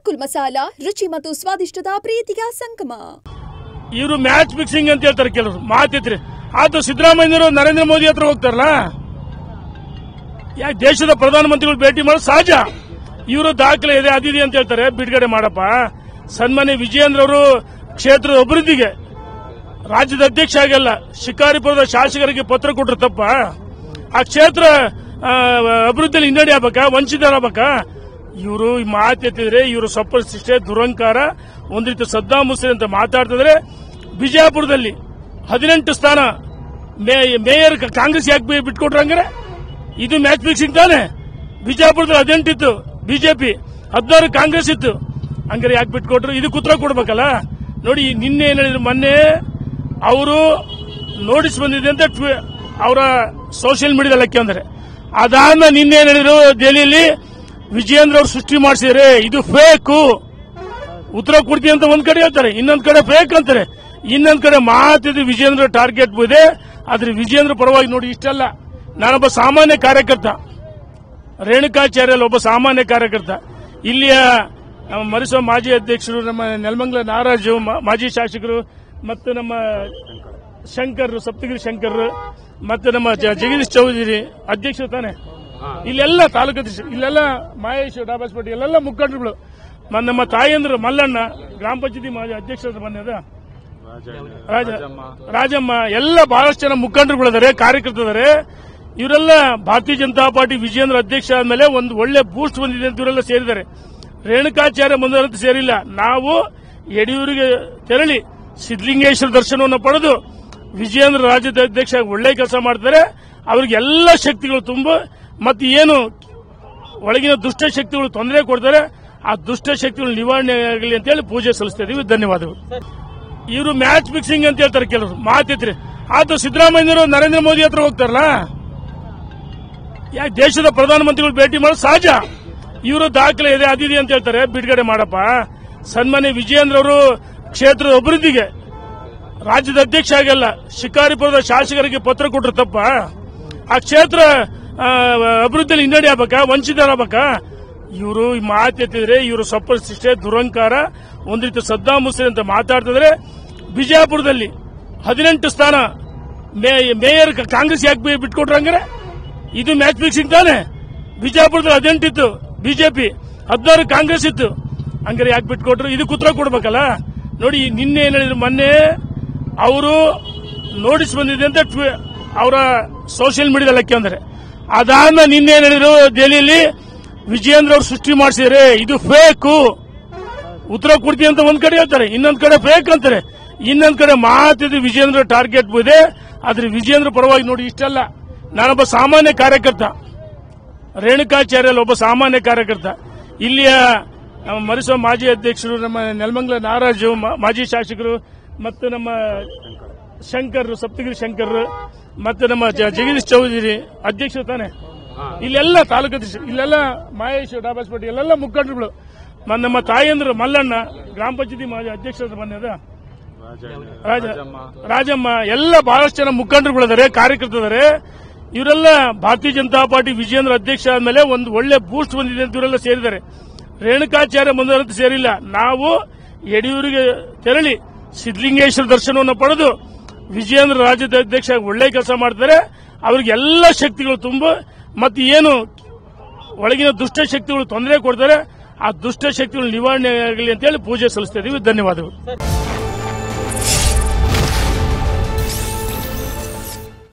ಗೋಕುಲ್ ಮಸಾಲಾ ರುಚಿ ಮತ್ತು ಸ್ವಾದಿಷ್ಟದ ಪ್ರೀತಿಯ ಸಂಗಮ. ಇವರು ಮ್ಯಾಚ್ ಫಿಕ್ಸಿಂಗ್ ಅಂತ ಹೇಳ್ತಾರೆ ಕೆಲವರು ಮಾತಿದ್ರೆ. ಆದ್ರೂ ಸಿದ್ದರಾಮಯ್ಯರು ನರೇಂದ್ರ ಮೋದಿ ಹತ್ರ ಹೋಗ್ತಾರಲ್ಲ, ಯಾಕೆ ದೇಶದ ಪ್ರಧಾನಮಂತ್ರಿಗಳು ಭೇಟಿ ಮಾಡೋದು ಸಹಜ. ಇವರು ದಾಖಲೆ ಇದೆ ಅದಿದೆ ಅಂತ ಹೇಳ್ತಾರೆ, ಬಿಡುಗಡೆ ಮಾಡಪ್ಪ. ಸನ್ಮಾನ್ಯ ವಿಜಯೇಂದ್ರ ಅವರು ಕ್ಷೇತ್ರದ ಅಭಿವೃದ್ಧಿಗೆ ರಾಜ್ಯದ ಅಧ್ಯಕ್ಷ ಆಗಲ್ಲ, ಶಿಕಾರಿಪುರದ ಶಾಸಕರಿಗೆ ಪತ್ರ ಕೊಟ್ಟರು ತಪ್ಪ. ಆ ಕ್ಷೇತ್ರ ಅಭಿವೃದ್ಧಿಯಲ್ಲಿ ಹಿನ್ನಡೆ ಆಗ್ಬೇಕಾ, ವಂಚಿತರಾಗಬೇಕಾ? ಇವರು ಮಾತೆತ್ತಿದ್ರೆ ಇವರು ಸಪ್ರತಿಷ್ಠೆ, ದುರಂಕಾರ, ಒಂದು ರೀತಿ ಸದ್ದಾಂ ಹುಸೇನ್ ಅಂತ ಮಾತಾಡ್ತಿದ್ರೆ. ಬಿಜಾಪುರದಲ್ಲಿ 18 ಸ್ಥಾನ ಮೇಯರ್ ಕಾಂಗ್ರೆಸ್ ಯಾಕೆ ಬಿಟ್ಕೊಟ್ರು ಹಂಗಾರೆ? ಇದು ಮ್ಯಾಚ್ ಫಿಕ್ಸಿಂಗ್ ತಾನೆ. ಬಿಜಾಪುರದಲ್ಲಿ 18 ಇತ್ತು ಬಿಜೆಪಿ, 16 ಕಾಂಗ್ರೆಸ್ ಇತ್ತು, ಹಂಗಾರೆ ಯಾಕೆ ಬಿಟ್ಕೊಟ್ರು? ಇದಕ್ಕೆ ಉತ್ತರ ಕೊಡ್ಬೇಕಲ್ಲ. ನೋಡಿ, ನಿನ್ನೆ ಏನ್ ಹೇಳಿದ್ರು, ಮೊನ್ನೆ ಅವರು ನೋಟಿಸ್ ಬಂದಿದೆ ಅಂತ ಅವರ ಸೋಷಿಯಲ್ ಮೀಡಿಯಾದಲ್ಲಿ ಹಾಕ್ಯಂದ್ರೆ, ಅದಾದ್ಮೇಲೆ ನಿನ್ನೆ ಏನ್ ಹೇಳಿದ್ರು, ದೆಹಲಿಯಲ್ಲಿ ವಿಜಯೇಂದ್ರ ಅವರು ಸೃಷ್ಟಿ ಮಾಡಿಸಿದ್ರೆ ಇದು ಫೇಕ್, ಉತ್ತರ ಕೊಡ್ತೀವಿ ಅಂತ ಒಂದ್ ಕಡೆ ಹೇಳ್ತಾರೆ, ಇನ್ನೊಂದ್ ಕಡೆ ಫೇಕ್ ಅಂತಾರೆ, ಇನ್ನೊಂದ್ ಕಡೆ ಮಾತಿದ್ದು ವಿಜಯೇಂದ್ರ ಟಾರ್ಗೆಟ್ ಇದೆ. ಆದ್ರೆ ವಿಜಯೇಂದ್ರ ಪರವಾಗಿ ನೋಡಿ, ಇಷ್ಟಲ್ಲ, ನಾನೊಬ್ಬ ಸಾಮಾನ್ಯ ಕಾರ್ಯಕರ್ತ, ರೇಣುಕಾಚಾರ್ಯ ಒಬ್ಬ ಸಾಮಾನ್ಯ ಕಾರ್ಯಕರ್ತ, ಇಲ್ಲಿಯ ಮರಿಸೋ ಮಾಜಿ ಅಧ್ಯಕ್ಷರು, ನಮ್ಮ ನೆಲಮಂಗಲ ನಾಗರಾಜು ಮಾಜಿ ಶಾಸಕರು, ಮತ್ತು ನಮ್ಮ ಶಂಕರ್, ಸಪ್ತಗಿರಿ ಶಂಕರ್, ಮತ್ತು ನಮ್ಮ ಜಗದೀಶ್ ಚೌಧರಿ ಅಧ್ಯಕ್ಷರು ತಾನೆ. ಇಲ್ಲೆಲ್ಲ ತಾಲೂಕು ಇಲ್ಲೆಲ್ಲ ಮಹೇಶ್ ಡಾಬಾಸ್ಪೇಟೆ ಇಲ್ಲೆಲ್ಲ ಮುಖಂಡರುಗಳು, ನಮ್ಮ ತಾಯಂದ್ರು ಮಲ್ಲಣ್ಣ, ಗ್ರಾಮ ಪಂಚಾಯತಿ ಮಾಜಿ ಅಧ್ಯಕ್ಷರ ಮನೆಯದ ರಾಜಮ್ಮ, ಎಲ್ಲ ಬಹಳಷ್ಟು ಜನ ಮುಖಂಡರುಗಳಿದ್ದಾರೆ, ಕಾರ್ಯಕರ್ತರಿದ್ದಾರೆ. ಇವರೆಲ್ಲ ಭಾರತೀಯ ಜನತಾ ಪಾರ್ಟಿ ವಿಜಯೇಂದ್ರ ಅಧ್ಯಕ್ಷ ಆದ್ಮೇಲೆ ಒಂದು ಒಳ್ಳೆ ಬೂಸ್ಟ್ ಬಂದಿದೆ ಅಂತ ಇವರೆಲ್ಲ ಸೇರಿದ್ದಾರೆ. ರೇಣುಕಾಚಾರ್ಯ ಮುಂದುವರೆದು ಸೇರಿಲ್ಲ. ನಾವು ಯಡಿಯೂರಿಗೆ ತೆರಳಿ ಸಿದ್ದಲಿಂಗೇಶ್ವರ ದರ್ಶನವನ್ನು ಪಡೆದು ವಿಜಯೇಂದ್ರ ರಾಜ್ಯದ ಅಧ್ಯಕ್ಷ ಒಳ್ಳೆ ಕೆಲಸ ಮಾಡ್ತಾರೆ. ಅವರಿಗೆ ಎಲ್ಲ ಶಕ್ತಿಗಳು ತುಂಬ, ಮತ್ತು ಏನು ಒಳಗಿನ ದುಷ್ಟ ಶಕ್ತಿಗಳು ತೊಂದರೆ ಕೊಡ್ತಾರೆ, ಆ ದುಷ್ಟ ಶಕ್ತಿಗಳು ನಿವಾರಣೆ ಆಗಲಿ ಅಂತ ಹೇಳಿ ಪೂಜೆ ಸಲ್ಲಿಸ್ತಾ ಇದೀವಿ. ಧನ್ಯವಾದಗಳು. ಇವರು ಮ್ಯಾಚ್ ಫಿಕ್ಸಿಂಗ್ ಅಂತ ಹೇಳ್ತಾರೆ ಕೆಲವರು ಮಾತಿದ್ರೆ. ಆದ್ರೂ ಸಿದ್ದರಾಮಯ್ಯರು ನರೇಂದ್ರ ಮೋದಿ ಹತ್ರ ಹೋಗ್ತಾರಲ್ಲ, ಯಾಕೆ ದೇಶದ ಪ್ರಧಾನಮಂತ್ರಿಗಳು ಭೇಟಿ ಮಾಡೋದು ಸಹಜ. ಇವರು ದಾಖಲೆ ಇದೆ ಅದಿದೆ ಅಂತ ಹೇಳ್ತಾರೆ, ಬಿಡುಗಡೆ ಮಾಡಪ್ಪ. ಸನ್ಮಾನ್ಯ ವಿಜಯೇಂದ್ರ ಅವರು ಕ್ಷೇತ್ರದ ಅಭಿವೃದ್ಧಿಗೆ ರಾಜ್ಯದ ಅಧ್ಯಕ್ಷ ಆಗಲ್ಲ, ಶಿಕಾರಿಪುರದ ಶಾಸಕರಿಗೆ ಪತ್ರ ಕೊಟ್ಟರು ತಪ್ಪ. ಆ ಕ್ಷೇತ್ರ ಅಭಿವೃದ್ಧಿಯಲ್ಲಿ ಹಿನ್ನಡೆ ಆಗ್ಬೇಕಾ, ವಂಚಿತರಾಗಬೇಕಾ? ಇವರು ಮಾತೆತ್ತಿದ್ರೆ ಇವರು ಸಪ್ರತಿಷ್ಠೆ, ದುರಂಕಾರ, ಒಂದು ರೀತಿ ಸದ್ದಾಂ ಹುಸೇನ್ ಅಂತ ಮಾತಾಡ್ತಿದ್ರೆ. ಬಿಜಾಪುರದಲ್ಲಿ 18 ಸ್ಥಾನ ಮೇಯರ್ ಕಾಂಗ್ರೆಸ್ ಯಾಕೆ ಬಿಟ್ಕೊಟ್ರು ಹಂಗಾರೆ? ಇದು ಮ್ಯಾಚ್ ಫಿಕ್ಸಿಂಗ್ ತಾನೆ. ಬಿಜಾಪುರದಲ್ಲಿ 18 ಇತ್ತು ಬಿಜೆಪಿ, 16 ಕಾಂಗ್ರೆಸ್ ಇತ್ತು, ಹಂಗಾರೆ ಯಾಕೆ ಬಿಟ್ಕೊಟ್ರು? ಇದಕ್ಕೆ ಉತ್ತರ ಕೊಡ್ಬೇಕಲ್ಲ. ನೋಡಿ, ನಿನ್ನೆ ಏನ್ ಹೇಳಿದ್ರು, ಮೊನ್ನೆ ಅವರು ನೋಟಿಸ್ ಬಂದಿದೆ ಅಂತ ಅವರ ಸೋಷಿಯಲ್ ಮೀಡಿಯಾದಲ್ಲಿ ಹಾಕ್ಯಂದ್ರೆ, ಅದಾದ್ಮೇಲೆ ನಿನ್ನೆ ಏನ್ ಹೇಳಿದ್ರು, ದೆಹಲಿಯಲ್ಲಿ ವಿಜಯೇಂದ್ರ ಅವರು ಸೃಷ್ಟಿ ಮಾಡಿಸಿದ್ರೆ ಇದು ಫೇಕ್, ಉತ್ತರ ಕೊಡ್ತೀವಿ ಅಂತ ಒಂದ್ ಕಡೆ ಹೇಳ್ತಾರೆ, ಇನ್ನೊಂದ್ ಕಡೆ ಫೇಕ್ ಅಂತಾರೆ, ಇನ್ನೊಂದ್ ಕಡೆ ಮಾತಿದ್ದು ವಿಜಯೇಂದ್ರ ಟಾರ್ಗೆಟ್ ಇದೆ. ಆದ್ರೆ ವಿಜಯೇಂದ್ರ ಪರವಾಗಿ ನೋಡಿ, ಇಷ್ಟಲ್ಲ, ನಾನೊಬ್ಬ ಸಾಮಾನ್ಯ ಕಾರ್ಯಕರ್ತ, ರೇಣುಕಾಚಾರ್ಯ ಒಬ್ಬ ಸಾಮಾನ್ಯ ಕಾರ್ಯಕರ್ತ, ಇಲ್ಲಿಯ ಮರಿಸೋ ಮಾಜಿ ಅಧ್ಯಕ್ಷರು, ನಮ್ಮ ನೆಲಮಂಗಲ ನಾಗರಾಜು ಮಾಜಿ ಶಾಸಕರು, ಮತ್ತು ನಮ್ಮ ಶಂಕರ್, ಸಪ್ತಗಿರಿ ಶಂಕರ್, ಮತ್ತು ನಮ್ಮ ಜಗದೀಶ್ ಚೌಧರಿ ಅಧ್ಯಕ್ಷರು ತಾನೆ. ಇಲ್ಲೆಲ್ಲ ತಾಲೂಕು ಇಲ್ಲೆಲ್ಲ ಮಹೇಶ್ ಡಾಬಾಸ್ಪೇಟೆ ಇಲ್ಲೆಲ್ಲ ಮುಖಂಡರುಗಳು, ನಮ್ಮ ತಾಯಂದ್ರು ಮಲ್ಲಣ್ಣ, ಗ್ರಾಮ ಪಂಚಾಯತಿ ಮಾಜಿ ಅಧ್ಯಕ್ಷರ ಮನೆಯದ ರಾಜಮ್ಮ, ಎಲ್ಲ ಬಹಳಷ್ಟು ಜನ ಮುಖಂಡರುಗಳಿದ್ದಾರೆ, ಕಾರ್ಯಕರ್ತರಿದ್ದಾರೆ. ಇವರೆಲ್ಲ ಭಾರತೀಯ ಜನತಾ ಪಾರ್ಟಿ ವಿಜಯೇಂದ್ರ ಅಧ್ಯಕ್ಷ ಆದ್ಮೇಲೆ ಒಂದು ಒಳ್ಳೆ ಬೂಸ್ಟ್ ಬಂದಿದೆ ಅಂತ ಇವರೆಲ್ಲ ಸೇರಿದ್ದಾರೆ. ರೇಣುಕಾಚಾರ್ಯ ಮುಂದುವರೆದು ಸೇರಿಲ್ಲ. ನಾವು ಯಡಿಯೂರಿಗೆ ತೆರಳಿ ಸಿದ್ದಲಿಂಗೇಶ್ವರ ದರ್ಶನವನ್ನು ಪಡೆದು ವಿಜಯೇಂದ್ರ ರಾಜ್ಯದ ಅಧ್ಯಕ್ಷ ಒಳ್ಳೆ ಕೆಲಸ ಮಾಡ್ತಾರೆ. ಅವರಿಗೆ ಎಲ್ಲ ಶಕ್ತಿಗಳು ತುಂಬ, ಮತ್ತು ಏನು ಒಳಗಿನ ದುಷ್ಟ ಶಕ್ತಿಗಳು ತೊಂದರೆ ಕೊಡ್ತಾರೆ, ಆ ದುಷ್ಟ ಶಕ್ತಿಗಳು ನಿವಾರಣೆ ಆಗಲಿ ಅಂತ ಹೇಳಿ ಪೂಜೆ ಸಲ್ಲಿಸ್ತಾ ಇದೀವಿ. ಧನ್ಯವಾದಗಳು.